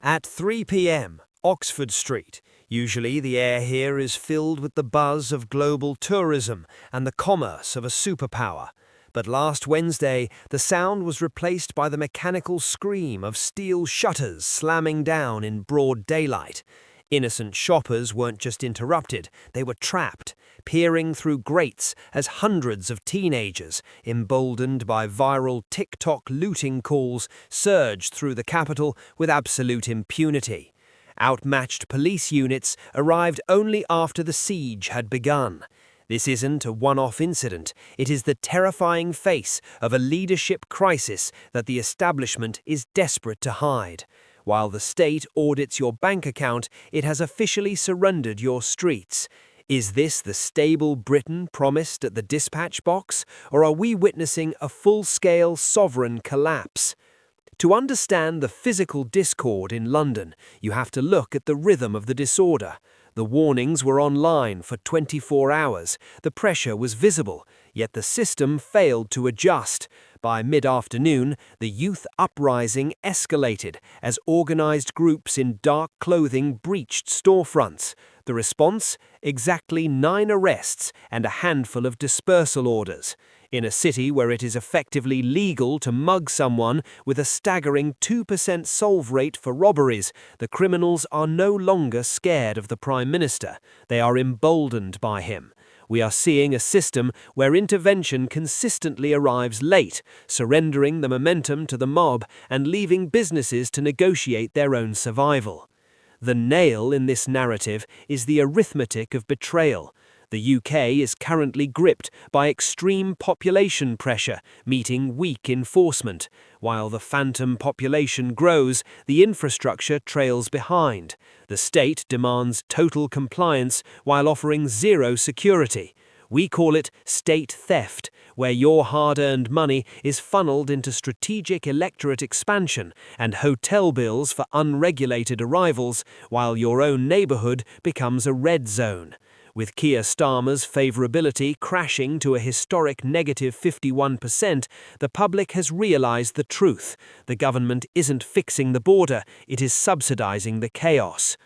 At 3 p.m., Oxford Street. Usually the air here is filled with the buzz of global tourism and the commerce of a superpower. But last Wednesday, the sound was replaced by the mechanical scream of steel shutters slamming down in broad daylight. Innocent shoppers weren't just interrupted, they were trapped, peering through grates as hundreds of teenagers, emboldened by viral TikTok looting calls, surged through the capital with absolute impunity. Outmatched police units arrived only after the siege had begun. This isn't a one-off incident, it is the terrifying face of a leadership crisis that the establishment is desperate to hide. While the state audits your bank account, it has officially surrendered your streets. Is this the stable Britain promised at the dispatch box, or are we witnessing a full-scale sovereign collapse? To understand the physical discord in London, you have to look at the rhythm of the disorder. The warnings were online for 24 hours, the pressure was visible, yet the system failed to adjust. By mid-afternoon, the youth uprising escalated as organized groups in dark clothing breached storefronts. The response? Exactly 9 arrests and a handful of dispersal orders. In a city where it is effectively legal to mug someone with a staggering 2% solve rate for robberies, the criminals are no longer scared of the Prime Minister. They are emboldened by him. We are seeing a system where intervention consistently arrives late, surrendering the momentum to the mob and leaving businesses to negotiate their own survival. The nail in this narrative is the arithmetic of betrayal. The UK is currently gripped by extreme population pressure, meeting weak enforcement. While the phantom population grows, the infrastructure trails behind. The state demands total compliance while offering zero security. We call it state theft, where your hard-earned money is funneled into strategic electorate expansion and hotel bills for unregulated arrivals, while your own neighbourhood becomes a red zone. With Keir Starmer's favourability crashing to a historic negative 51%, the public has realised the truth. The government isn't fixing the border, it is subsidising the chaos.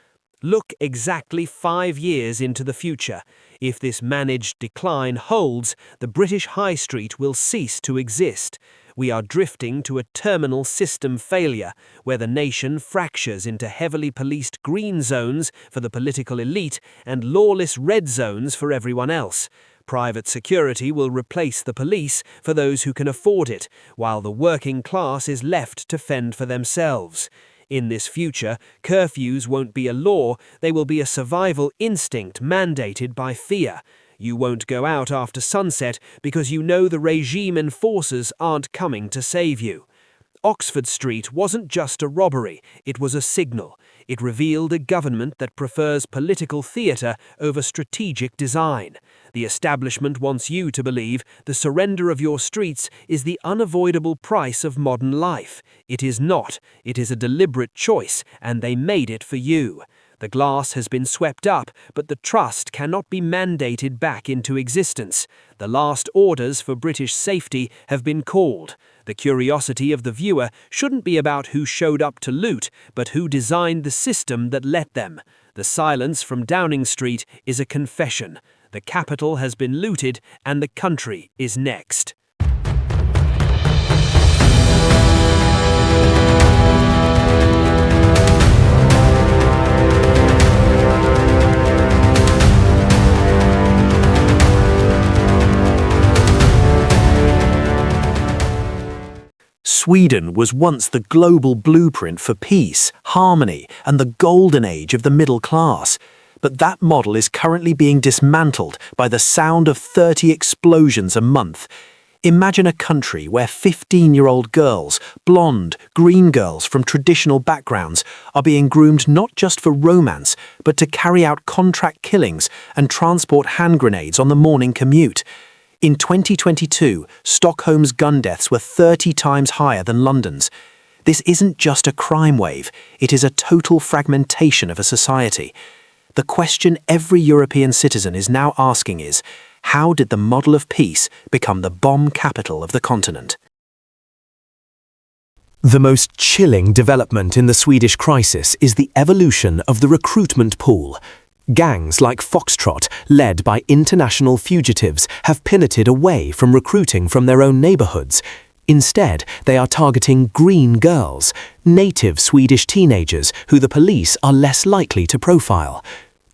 Look exactly 5 years into the future. If this managed decline holds, the British High Street will cease to exist. We are drifting to a terminal system failure, where the nation fractures into heavily policed green zones for the political elite and lawless red zones for everyone else. Private security will replace the police for those who can afford it, while the working class is left to fend for themselves. In this future, curfews won't be a law, they will be a survival instinct mandated by fear. You won't go out after sunset because you know the regime enforcers aren't coming to save you. Oxford Street wasn't just a robbery, it was a signal. It revealed a government that prefers political theatre over strategic design. The establishment wants you to believe the surrender of your streets is the unavoidable price of modern life. It is not. It is a deliberate choice, and they made it for you. The glass has been swept up, but the trust cannot be mandated back into existence. The last orders for British safety have been called. The curiosity of the viewer shouldn't be about who showed up to loot, but who designed the system that let them. The silence from Downing Street is a confession. The capital has been looted, and the country is next. Sweden was once the global blueprint for peace, harmony, and the golden age of the middle class. But that model is currently being dismantled by the sound of 30 explosions a month. Imagine a country where 15-year-old girls, blonde, green girls from traditional backgrounds, are being groomed not just for romance, but to carry out contract killings and transport hand grenades on the morning commute. In 2022, Stockholm's gun deaths were 30 times higher than London's. This isn't just a crime wave, it is a total fragmentation of a society. The question every European citizen is now asking is, how did the model of peace become the bomb capital of the continent? The most chilling development in the Swedish crisis is the evolution of the recruitment pool. Gangs like Foxtrot, led by international fugitives, have pivoted away from recruiting from their own neighborhoods. Instead, they are targeting green girls, native Swedish teenagers who the police are less likely to profile.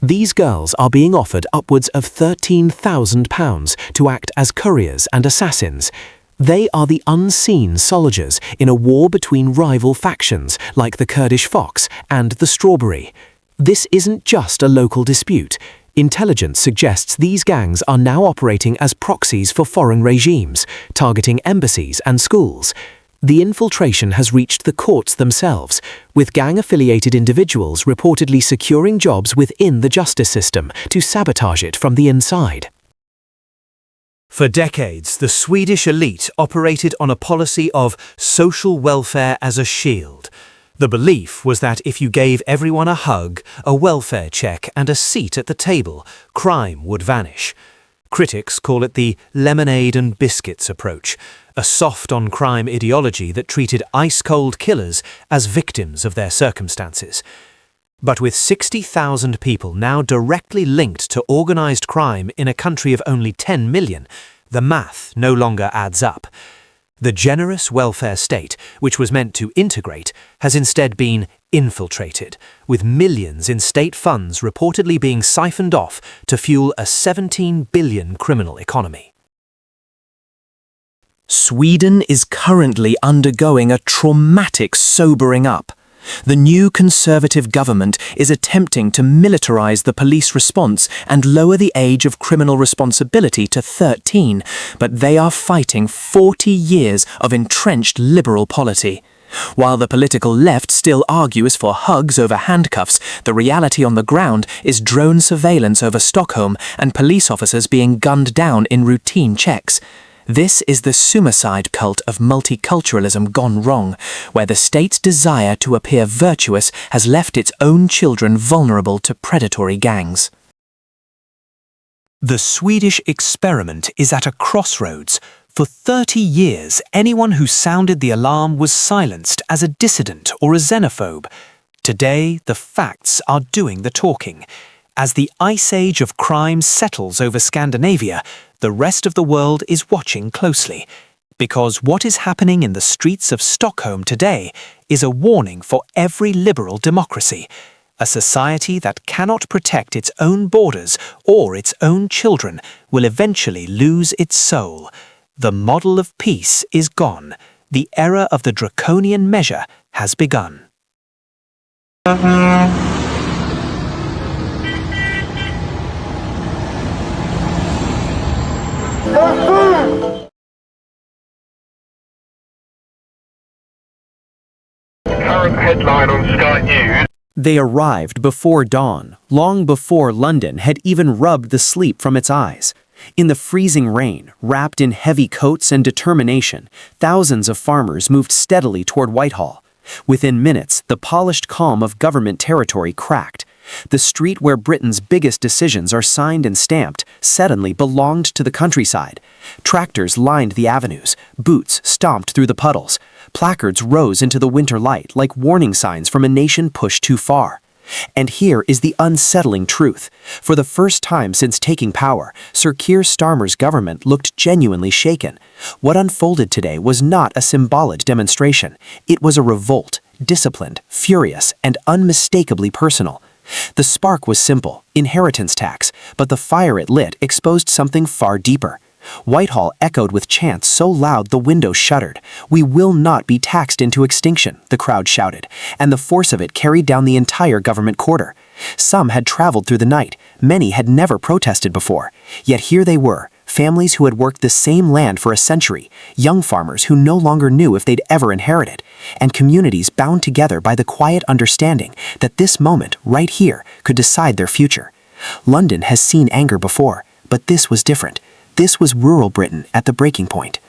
These girls are being offered upwards of £13,000 to act as couriers and assassins. They are the unseen soldiers in a war between rival factions like the Kurdish Fox and the Strawberry. This isn't just a local dispute. Intelligence suggests these gangs are now operating as proxies for foreign regimes, targeting embassies and schools. The infiltration has reached the courts themselves, with gang-affiliated individuals reportedly securing jobs within the justice system to sabotage it from the inside. For decades, the Swedish elite operated on a policy of social welfare as a shield. The belief was that if you gave everyone a hug, a welfare check and a seat at the table, crime would vanish. Critics call it the lemonade and biscuits approach, a soft-on-crime ideology that treated ice-cold killers as victims of their circumstances. But with 60,000 people now directly linked to organized crime in a country of only 10 million, the math no longer adds up. The generous welfare state, which was meant to integrate, has instead been infiltrated, with millions in state funds reportedly being siphoned off to fuel a 17 billion criminal economy. Sweden is currently undergoing a traumatic sobering up. The new Conservative government is attempting to militarize the police response and lower the age of criminal responsibility to 13, but they are fighting 40 years of entrenched liberal polity. While the political left still argues for hugs over handcuffs, the reality on the ground is drone surveillance over Stockholm and police officers being gunned down in routine checks. This is the suicide cult of multiculturalism gone wrong, where the state's desire to appear virtuous has left its own children vulnerable to predatory gangs. The Swedish experiment is at a crossroads. For 30 years, anyone who sounded the alarm was silenced as a dissident or a xenophobe. Today, the facts are doing the talking. As the ice age of crime settles over Scandinavia, the rest of the world is watching closely, because what is happening in the streets of Stockholm today is a warning for every liberal democracy. A society that cannot protect its own borders or its own children will eventually lose its soul. The model of peace is gone. The era of the draconian measure has begun. Current headline on Sky News. They arrived before dawn, long before London had even rubbed the sleep from its eyes. In the freezing rain, wrapped in heavy coats and determination, thousands of farmers moved steadily toward Whitehall. Within minutes, the polished calm of government territory cracked. The street where Britain's biggest decisions are signed and stamped suddenly belonged to the countryside. Tractors lined the avenues, boots stomped through the puddles. Placards rose into the winter light like warning signs from a nation pushed too far. And here is the unsettling truth. For the first time since taking power, Sir Keir Starmer's government looked genuinely shaken. What unfolded today was not a symbolic demonstration. It was a revolt, disciplined, furious, and unmistakably personal. The spark was simple, inheritance tax, but the fire it lit exposed something far deeper. Whitehall echoed with chants so loud the windows shuddered. "We will not be taxed into extinction," the crowd shouted, and the force of it carried down the entire government quarter. Some had traveled through the night, many had never protested before. Yet here they were, families who had worked the same land for a century, young farmers who no longer knew if they'd ever inherit it, and communities bound together by the quiet understanding that this moment, right here, could decide their future. London has seen anger before, but this was different. This was rural Britain at the breaking point.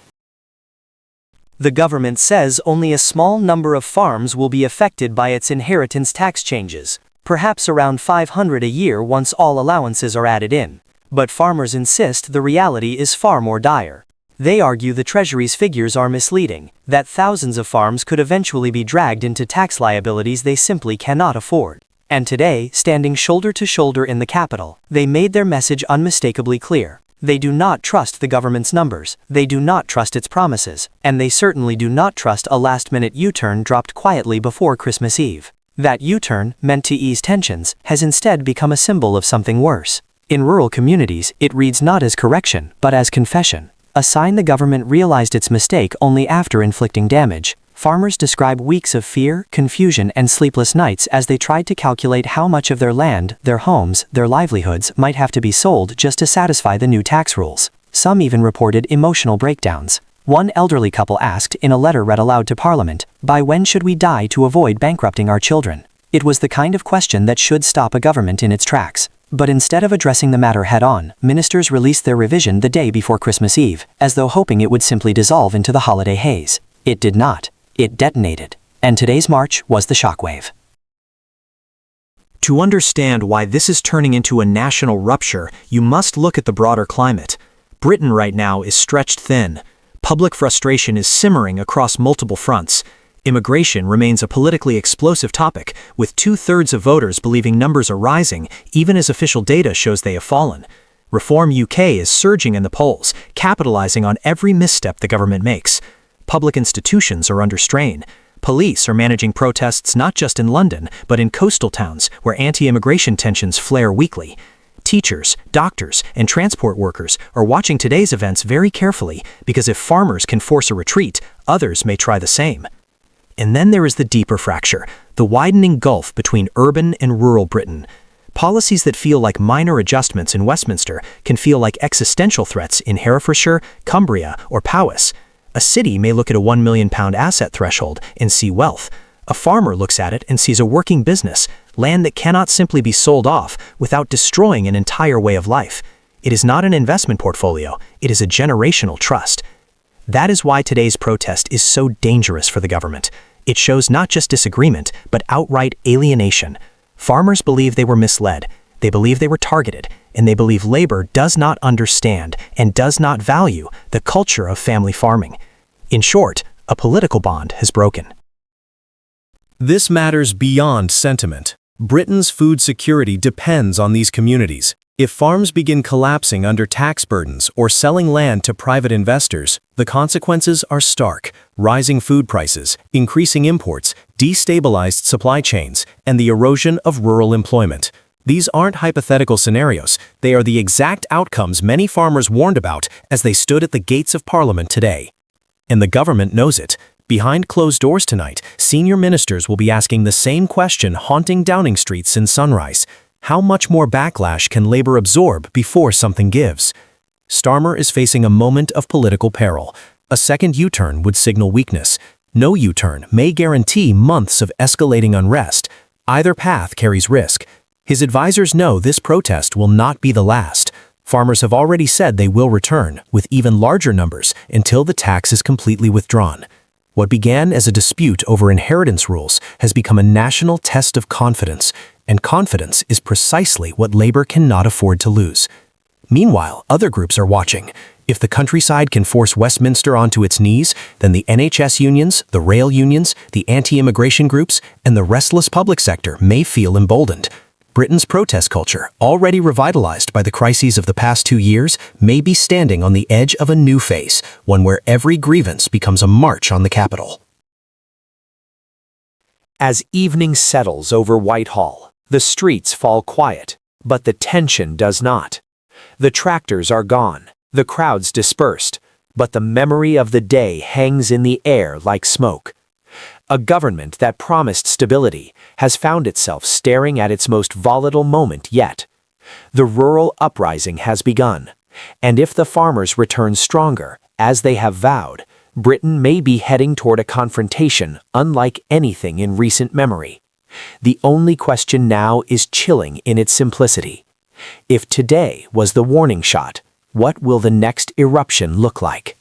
The government says only a small number of farms will be affected by its inheritance tax changes, perhaps around 500 a year once all allowances are added in. But farmers insist the reality is far more dire. They argue the Treasury's figures are misleading, that thousands of farms could eventually be dragged into tax liabilities they simply cannot afford. And today, standing shoulder to shoulder in the Capitol, they made their message unmistakably clear. They do not trust the government's numbers, they do not trust its promises, and they certainly do not trust a last-minute U-turn dropped quietly before Christmas Eve. That U-turn, meant to ease tensions, has instead become a symbol of something worse. In rural communities, it reads not as correction, but as confession. A sign the government realized its mistake only after inflicting damage. Farmers describe weeks of fear, confusion, and sleepless nights as they tried to calculate how much of their land, their homes, their livelihoods might have to be sold just to satisfy the new tax rules. Some even reported emotional breakdowns. One elderly couple asked in a letter read aloud to Parliament, "By when should we die to avoid bankrupting our children?" It was the kind of question that should stop a government in its tracks. But instead of addressing the matter head-on, ministers released their revision the day before Christmas Eve, as though hoping it would simply dissolve into the holiday haze. It did not. It detonated. And today's march was the shockwave. To understand why this is turning into a national rupture, you must look at the broader climate. Britain right now is stretched thin. Public frustration is simmering across multiple fronts. Immigration remains a politically explosive topic, with 2/3 of voters believing numbers are rising, even as official data shows they have fallen. Reform UK is surging in the polls, capitalizing on every misstep the government makes. Public institutions are under strain. Police are managing protests not just in London, but in coastal towns where anti-immigration tensions flare weekly. Teachers, doctors, and transport workers are watching today's events very carefully because if farmers can force a retreat, others may try the same. And then there is the deeper fracture, the widening gulf between urban and rural Britain. Policies that feel like minor adjustments in Westminster can feel like existential threats in Herefordshire, Cumbria, or Powys. A city may look at a £1 million asset threshold and see wealth. A farmer looks at it and sees a working business, land that cannot simply be sold off without destroying an entire way of life. It is not an investment portfolio, it is a generational trust. That is why today's protest is so dangerous for the government. It shows not just disagreement, but outright alienation. Farmers believe they were misled, they believe they were targeted, and they believe labor does not understand and does not value the culture of family farming. In short, a political bond has broken. This matters beyond sentiment. Britain's food security depends on these communities. If farms begin collapsing under tax burdens or selling land to private investors, the consequences are stark. Rising food prices, increasing imports, destabilized supply chains, and the erosion of rural employment. These aren't hypothetical scenarios, they are the exact outcomes many farmers warned about as they stood at the gates of Parliament today. And the government knows it. Behind closed doors tonight, senior ministers will be asking the same question haunting Downing Street since sunrise. How much more backlash can Labour absorb before something gives? Starmer is facing a moment of political peril. A second U-turn would signal weakness. No U-turn may guarantee months of escalating unrest. Either path carries risk. His advisors know this protest will not be the last. Farmers have already said they will return, with even larger numbers, until the tax is completely withdrawn. What began as a dispute over inheritance rules has become a national test of confidence, and confidence is precisely what Labour cannot afford to lose. Meanwhile, other groups are watching. If the countryside can force Westminster onto its knees, then the NHS unions, the rail unions, the anti-immigration groups, and the restless public sector may feel emboldened. Britain's protest culture, already revitalized by the crises of the past 2 years, may be standing on the edge of a new phase, one where every grievance becomes a march on the capital. As evening settles over Whitehall, the streets fall quiet, but the tension does not. The tractors are gone, the crowds dispersed, but the memory of the day hangs in the air like smoke. A government that promised stability has found itself staring at its most volatile moment yet. The rural uprising has begun, and if the farmers return stronger, as they have vowed, Britain may be heading toward a confrontation unlike anything in recent memory. The only question now is chilling in its simplicity. If today was the warning shot, what will the next eruption look like?